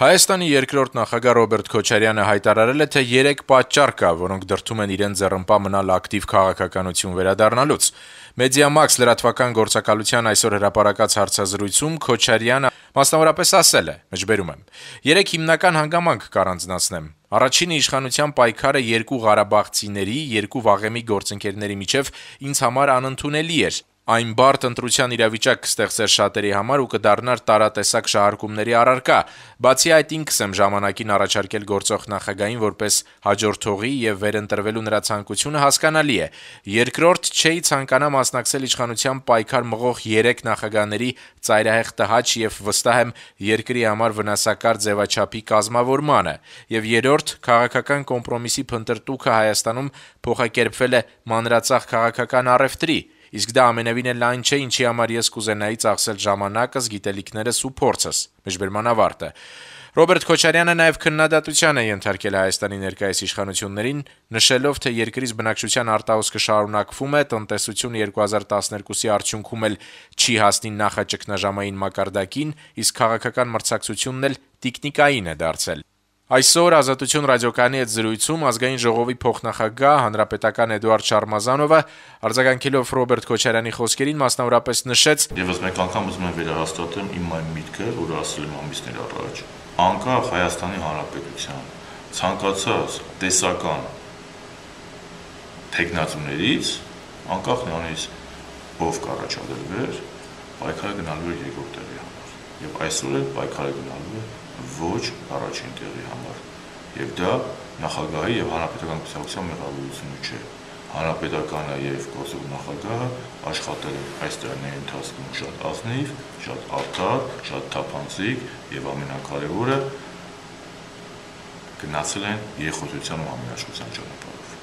Հայաստանի երկրորդ նախագահ Ռոբերտ Քոչարյանը հայտարարել է, թե 3 պատճառ կա, որոնք դրդում են իրեն ձեռնպահ մնալ ակտիվ քաղաքականություն վերադառնալուց։ Մեդիամաքս լրատվական գործակալության այսօր հրապարակած հարցազրույցում Քոչարյանը մասնավորապես ասել է. «3 հիմնական հանգամանք կառանձնացնեմ։ Առաջինը իշխանության պայքարը երկու ղարաբաղցիների, երկու վաղեմի գործընկերների միջև ինձ համար անընդունելի էր։ Այն բարդ ընտրության իրավիճակ կստեղծեր շատերի համար ու կդառնար տարատեսակ շահարկումների առարկա։ Բացի այդ, ինքս եմ ժամանակին առաջարկել գործող նախագահին որպես հաջորդողի եւ վերընտրվելու նրա ցանկությունը հասկանալի է։ Երկրորդ, չէի ցանկանա մասնակցել իշխանության պայքար մղող 3 նախագահների ծայրահեղ տհաճ եւ վստահ եմ երկրի համար վնասակար ձևաչափի կազմավորմանը։ Եվ երրորդ, քաղաքական կոմպրոմիսի փնտրտուքը Հայաստանում փոխակերպվել է մանրածախ քաղաքական առևտրի։ Իսկ դա ամենևին էլ այն չէ, ինչի համար ես կուզենայի ծախսել ժամանակս, գիտելիքներս ու փորձս»։ Ռոբերտ Քոչարյանը նաև քննադատության է ենթարկել Հայաստանի ներկայիս իշխանություններին, նշելով, թե երկրից բնակչության արտահոսքը շարունակվում է, տնտեսություն 2012-ի արդյունքում էլ չի հասնի նախաճգնաժամային մակարդակին, իսկ քաղաքական մրցակցությունն էլ տիկնիկային է դարձել։ Այսօր «Ազատություն» ռադիոկայանի հետ զրույցում Ազգային ժողովի փոխնախագահ հանրապետական Էդուարդ Շարմազանովը արձագանքելով Ռոբերտ Քոչարյանի խոսքերին մասնավորապես նշեց. «Եվս մեկ անգամ ուզում եմ վերահաստատեմ իմ այն միտքը, որը ասել եմ ամիսներ առաջ։ Անկախ Հայաստանի Հանրապետության ցանկացած տեսական թեկնածուներից, անկախ նրանից ով կառաջադրվեր, պայքարը գնալու է երկրորդ տեղի համար։ Եվ այսօր էլ պայքարը գնալու է ոչ առաջին տեղի համար։ Եվ դա նախագահի եւ հանրապետական կուսակցության մեղավորությունը չէ։ Հանրապետականը եւ գործող նախագահը աշխատել են այս տարիների ընթացքում շատ ազնիվ, շատ արդար, շատ թափանցիկ եւ ամենակարևորը գնացել են երախտության ու ամենաշխության ճանապարհով»։